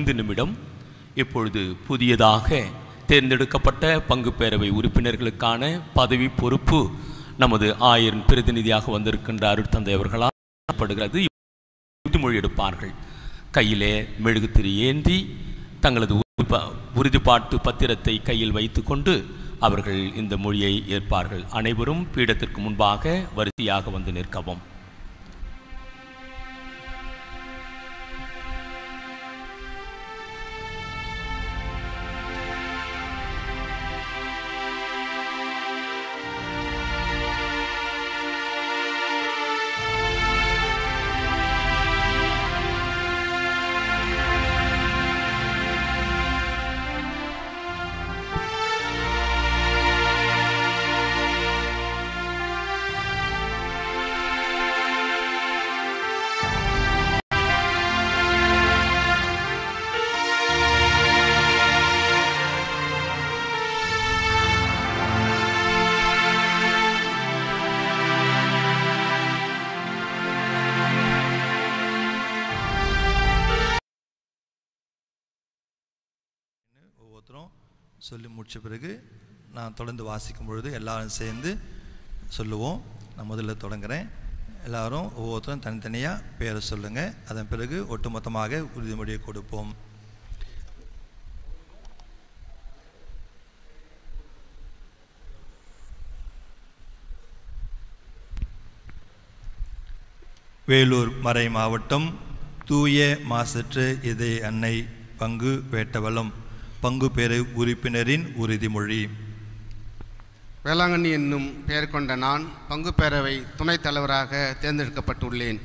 5 நிமிடம். இப்பொழுது புதியதாக தேர்ந்தெடுக்கப்பட்ட பங்கு பேரவை உறுப்பினர்களுக்கான பதவி பொறுப்பு நமது ஆயரின் பிரதிநிதியாக வந்திருக்கின்ற அருட்தந்தை அவர்களால் படுகிறது. உறுதிமொழி எடுப்பார்கள். கையிலே மெழுகுத்திரி ஏந்தி தங்களது உறுதிப்பாட்டு பத்திரத்தை கையில் வைத்துக்கொண்டு அவர்கள் இந்த மொழியை ஏற்பார்கள். அனைவரும் பீடத்திற்கு முன்பாக வரிசையாக வந்து நிற்கவும். சொல்லி முடிச்ச பிறகு நான் தொடர்ந்து வாசிக்கும் பொழுது எல்லாரும் சேர்ந்து சொல்லுவோம். நான் முதல்ல தொடங்குறேன். எல்லாரும் ஒவ்வொருத்தரும் தனித்தனியாக பேரை சொல்லுங்கள். அதன் பிறகு ஒட்டுமொத்தமாக உறுதிமொழியை கொடுப்போம். வேலூர் மறை மாவட்டம் தூய மாசற்ற இதய அன்னை பங்கு வேட்டவலம் பங்கு பேரவை உறுப்பினரின் உறுதிமொழி. வேளாங்கண்ணி என்னும் பெயர் கொண்ட நான் பங்கு பேரவை துணைத் தலைவராக தேர்ந்தெடுக்கப்பட்டுள்ளேன்.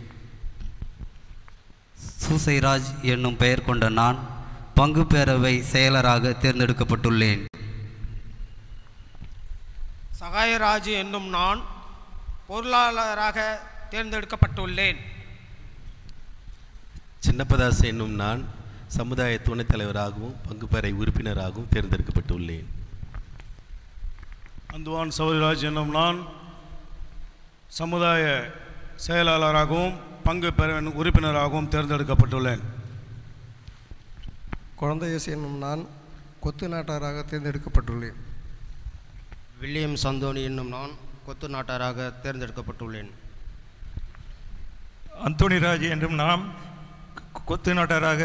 சூசைராஜ் என்னும் பெயர் கொண்ட நான் பங்கு பேரவை செயலராக தேர்ந்தெடுக்கப்பட்டுள்ளேன். சகாயராஜ் என்னும் நான் பொருளாளராக தேர்ந்தெடுக்கப்பட்டுள்ளேன். சின்னப்பதாஸ் என்னும் நான் சமுதாய துணைத் தலைவராகவும் பங்கு பேரவை உறுப்பினராகவும் தேர்ந்தெடுக்கப்பட்டுள்ளேன். அந்துவான் சௌரிராஜ் என்னும் நான் சமுதாய செயலாளராகவும் பங்கு பேரவை உறுப்பினராகவும் தேர்ந்தெடுக்கப்பட்டுள்ளேன். குழந்தையஸ் என்னும் நான் கொத்து நாட்டாராக தேர்ந்தெடுக்கப்பட்டுள்ளேன். வில்லியம் சந்தோனி என்னும் நான் கொத்து நாட்டாராக தேர்ந்தெடுக்கப்பட்டுள்ளேன். அந்தோணிராஜ் என்றும் நான் கொத்து நாட்டாராக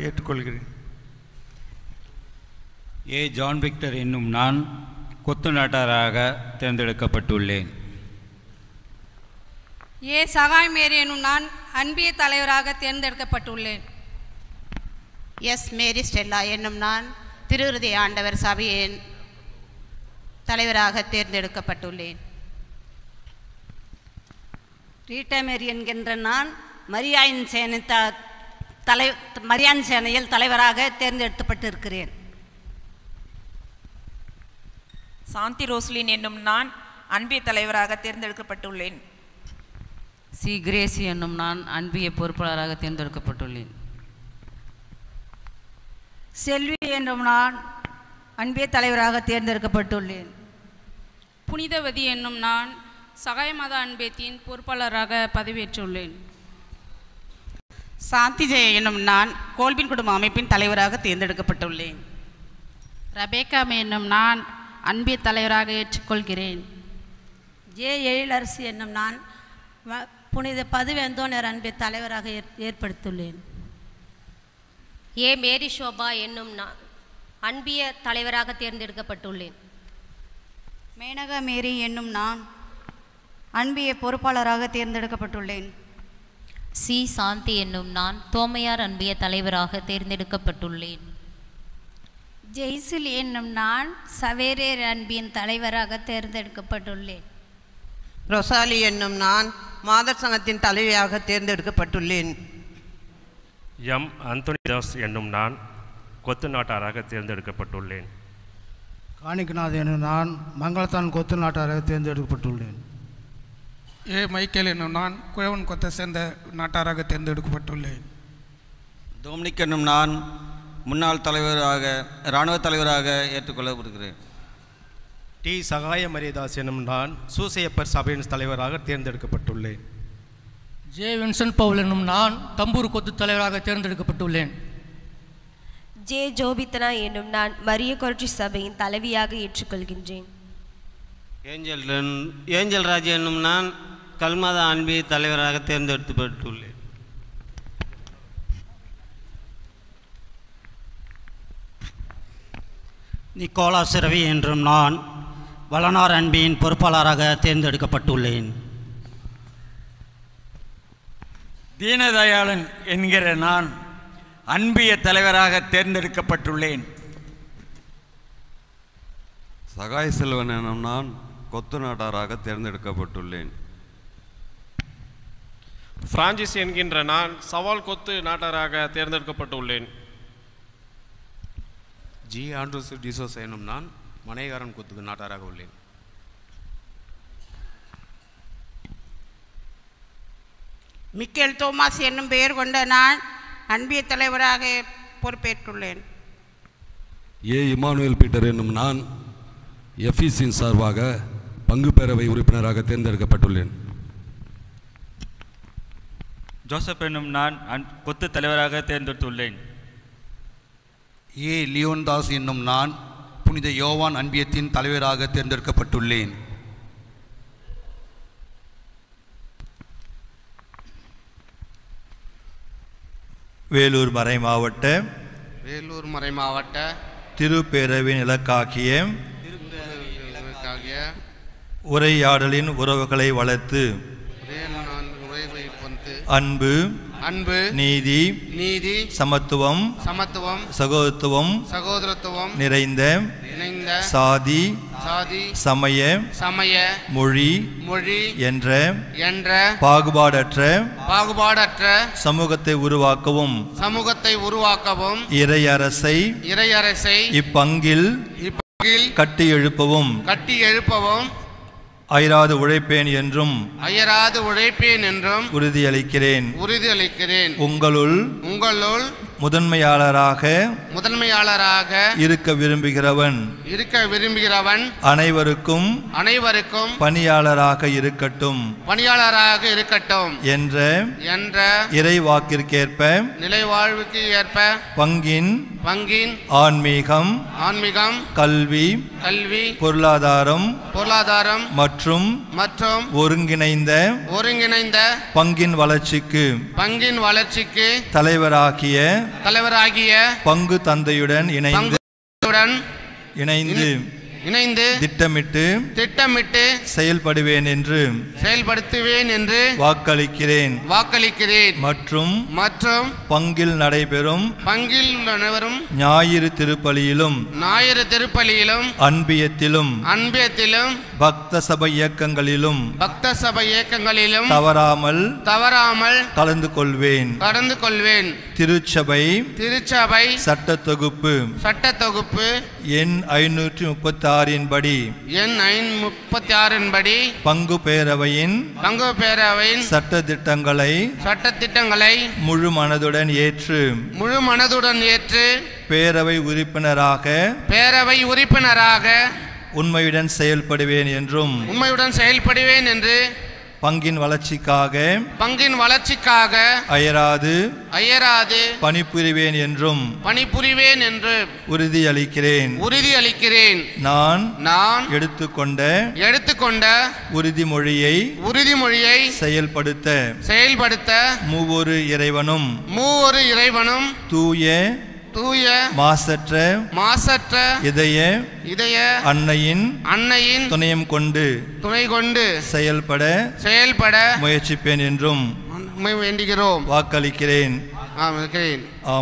ஏற்றுக்கொள்கிறேன். ஏ ஜான் விக்டர் என்னும் நான் கொத்து நாட்டாராக தேர்ந்தெடுக்கப்பட்டுள்ளேன். ஏ சகாய் மேரி என்னும் நான் அன்பிய தலைவராக தேர்ந்தெடுக்கப்பட்டுள்ளேன். எஸ் மேரி ஸ்டெல்லா என்னும் நான் திருவிருதி ஆண்டவர் சபையின் தலைவராக தேர்ந்தெடுக்கப்பட்டுள்ளேன். ரீட்டா மேரி என்கின்ற நான் மரியாயின் சேனையில் தலைவராக தேர்ந்தெடுக்கப்பட்டிருக்கிறேன். சாந்தி ரோஸ்லின் என்னும் நான் அன்பிய தலைவராக தேர்ந்தெடுக்கப்பட்டுள்ளேன். சி கிரேசி என்னும் நான் அன்பிய பொறுப்பாளராக தேர்ந்தெடுக்கப்பட்டுள்ளேன். செல்வி என்னும் நான் அன்பிய தலைவராக தேர்ந்தெடுக்கப்பட்டுள்ளேன். புனிதவதி என்னும் நான் சகாய மத அன்பியத்தின் பொறுப்பாளராக பதவியேற்றுள்ளேன். சாந்தி ஜெய என்னும் நான் கோல்பின் குடும்ப அமைப்பின் தலைவராக தேர்ந்தெடுக்கப்பட்டுள்ளேன். ரபேக்கா என்னும் நான் அன்பிய தலைவராக ஏற்றுக்கொள்கிறேன். ஜே எழிலரசி என்னும் நான் புனித பதுவேந்தோனர் அன்பிய தலைவராக ஏற்படுத்தியுள்ளேன். ஏ மேரி ஷோபா என்னும் நான் அன்பிய தலைவராக தேர்ந்தெடுக்கப்பட்டுள்ளேன். மேனகா மேரி என்னும் நான் அன்பிய பொறுப்பாளராக தேர்ந்தெடுக்கப்பட்டுள்ளேன். சி சாந்தி என்னும் நான் தோமையார் அன்பிய தலைவராக தேர்ந்தெடுக்கப்பட்டுள்ளேன். ஜெய்சில் என்னும் நான் சவேரேர் அன்பியின் தலைவராக தேர்ந்தெடுக்கப்பட்டுள்ளேன். ரொசாலி என்னும் நான் மாதர் சங்கத்தின் தலைவியாக தேர்ந்தெடுக்கப்பட்டுள்ளேன். எம் அந்தோனிதாஸ் என்னும் நான் கொத்து நாட்டாராக தேர்ந்தெடுக்கப்பட்டுள்ளேன். காணிக்கநாத் என்னும் நான் மங்களத்தான் கொத்து நாட்டாராக தேர்ந்தெடுக்கப்பட்டுள்ளேன். ஏ மைக்கேல் என்னும் நான் குயவன் கொத்தை சேர்ந்த நாட்டாராக தேர்ந்தெடுக்கப்பட்டுள்ளேன். டொமினிக் என்னும் நான் முன்னாள் தலைவராக இராணுவ தலைவராக ஏற்றுக்கொள்ளப்படுகிறேன். டி சகாய மரியதாஸ் எனும் நான் சூசையப்பர் சபையின் தலைவராக தேர்ந்தெடுக்கப்பட்டுள்ளேன். ஜே வின்சென்ட் பவுல் எனும் நான் தம்பூர் கொத்து தலைவராக தேர்ந்தெடுக்கப்பட்டுள்ளேன். ஜே ஜோபித்தனா என்னும் நான் மரிய கொரட்சி சபையின் தலைவியாக ஏற்றுக்கொள்கின்றேன். ஏஞ்சல் ராஜ் என்னும் நான் கல்மதா அன்பிய தலைவராக தேர்ந்தெடுக்கப்பட்டுள்ளேன். நிக்கோலாஸ் ரவி என்றும் நான் வளனார் அன்பியின் பொறுப்பாளராக தேர்ந்தெடுக்கப்பட்டுள்ளேன். தீனதயாளன் என்கிற நான் அன்பிய தலைவராக தேர்ந்தெடுக்கப்பட்டுள்ளேன். சகாய செல்வன் எனும் நான் கொத்து நாட்டாராக தேர்ந்தெடுக்கப்பட்டுள்ளேன். பிரான்சிஸ் என்கின்ற நான் சவால் கொத்து நாட்டாராக தேர்ந்தெடுக்கப்பட்டுள்ளேன். ஜி ஆண்ட்ரூஸ் டிசோஸ் எனும் நான் மனைகாரன் கொத்துக்கு நாட்டாராக உள்ளேன். மிக்கேல் தோமாஸ் என்னும் பெயர் கொண்ட நான் அன்பிய தலைவராக பொறுப்பேற்றுள்ளேன். ஏ இமானுவேல் பீட்டர் என்னும் நான் எஃபிசின் சார்பாக பங்கு பேரவை உறுப்பினராக தேர்ந்தெடுக்கப்பட்டுள்ளேன். ஜோசப் என்னும் நான் கொத்து தலைவராக தேர்ந்தெடுத்துள்ளேன். ஏ லியோன்தாஸ் என்னும் நான் புனித யோவான் அன்பியத்தின் தலைவராக தேர்ந்தெடுக்கப்பட்டுள்ளேன். வேலூர் மறை மாவட்ட திருப்பேரவையின் இலக்காகிய உரையாடலின் உறவுகளை வளர்த்து அன்பு நீதி சமத்துவம் சகோதரத்துவம் நிறைந்த சாதி சமய மொழி என்ற பாகுபாடற்ற சமூகத்தை உருவாக்கவும் இறையரசை இப்பங்கில் கட்டி எழுப்பவும் அயராது உழைப்பேன் என்றும் உறுதியளிக்கிறேன். உங்களுள் முதன்மையாளராக இருக்க விரும்புகிறவன் அனைவருக்கும் பணியாளராக இருக்கட்டும் என்ற இறைவாக்கிற்கேற்ப பங்கின் ஆன்மீகம் கல்வி பொருளாதாரம் மற்றும் ஒருங்கிணைந்த பங்கின் வளர்ச்சிக்கு தலைவராகிய பங்கு தந்தையுடன் இணைந்து திட்டமிட்டு செயல்படுவேன் என்று வாக்களிக்கிறேன். மற்றும் பங்கில் நடைபெறும் ஞாயிறு திருப்பலியிலும் அன்பியத்திலும் பக்த சபை இயக்கங்களிலும் தவறாமல் கலந்து கொள்வேன். திருச்சபை சட்ட தொகுப்பு எண் 536 படி பங்கு பேரவையின் சட்ட திட்டங்களை முழு மனதுடன் ஏற்று பேரவை உறுப்பினராக உண்மையுடன் செயல்படுவேன் என்றும் பங்கின் வளர்ச்சிக்காக அயராது பணிபுரிவேன் என்றும் உறுதியளிக்கிறேன். நான் எடுத்துக்கொண்ட உறுதிமொழியை செயல்படுத்த மூவொரு இறைவனும் தூய மாசற்ற இதய அன்னையின் துணையம் கொண்டு செயல்பட முயற்சிப்பேன் என்றும் வாக்களிக்கிறேன்.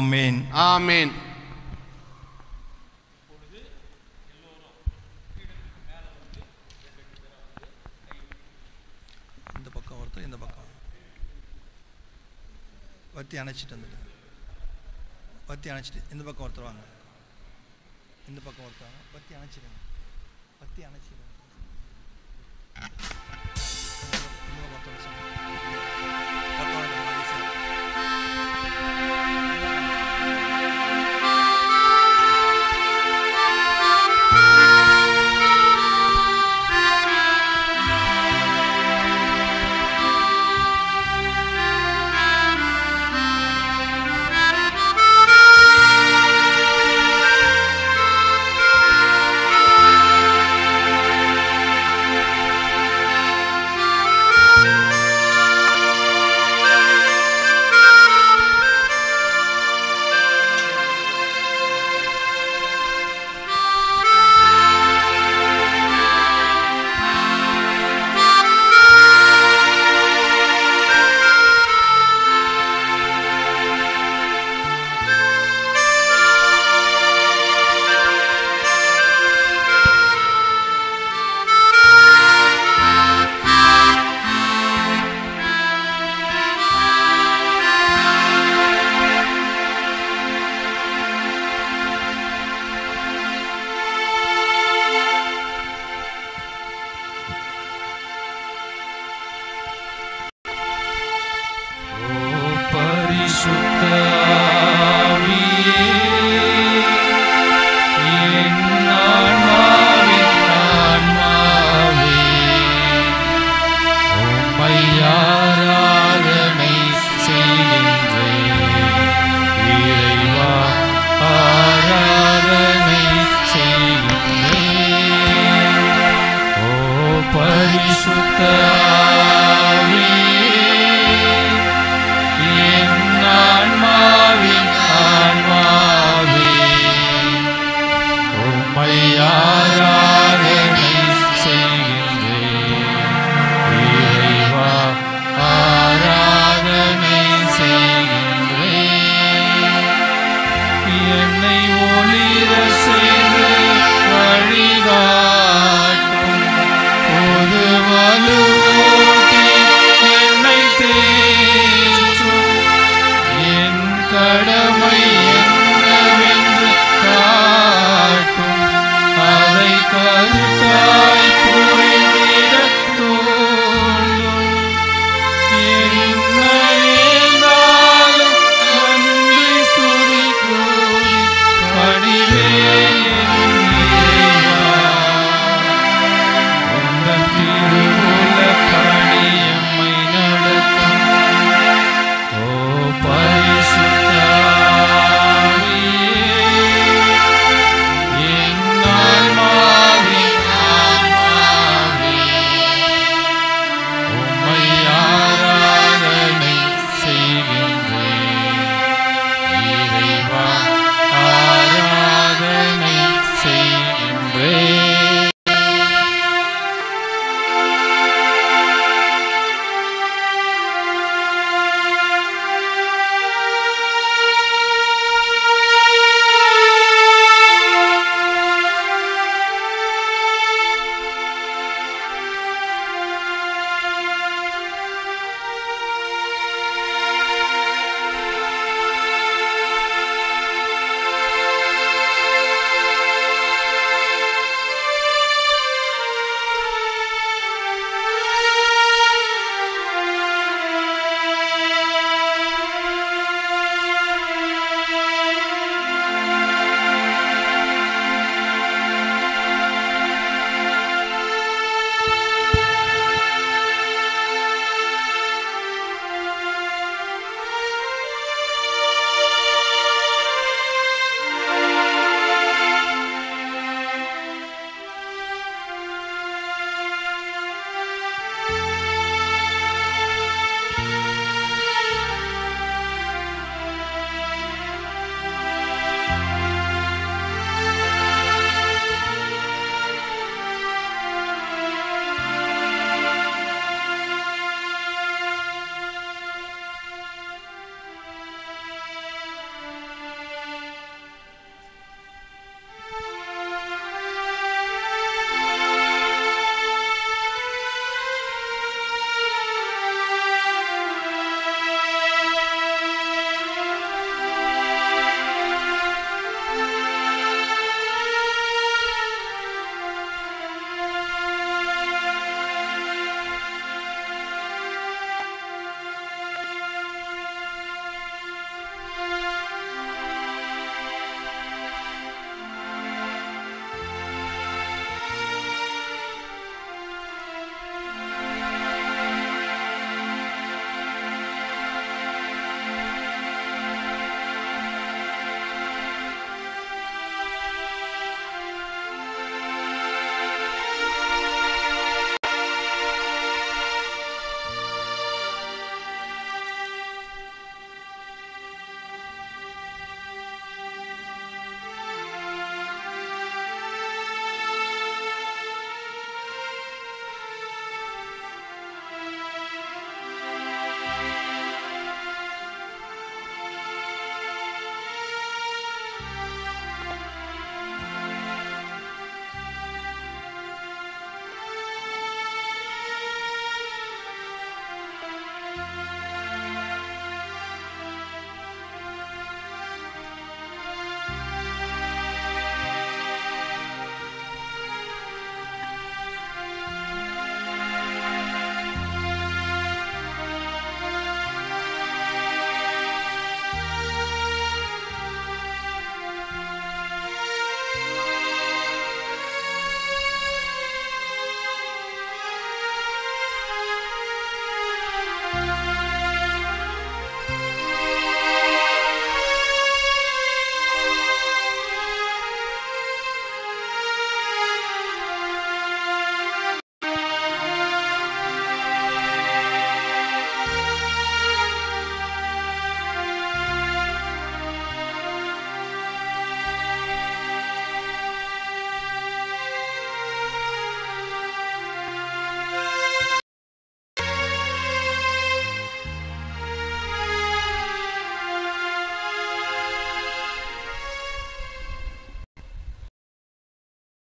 ஆமென். இந்த பக்கம் ஒருத்தர், இந்த பக்கம் வத்தி அணைச்சிட்டு இந்த பக்கம் ஒருத்தர் வாங்க. இந்த பக்கம் ஒருத்தர் வத்தி அணைச்சிடுங்க. பரிசுத்த ஆவியே, என் ஆன்மாவின் ஆன்மாவே, உம்மை ஆராதனை செய்கின்றேன். இறைவா, ஆராதனை செய்கின்றேன். என்னை ஒளிர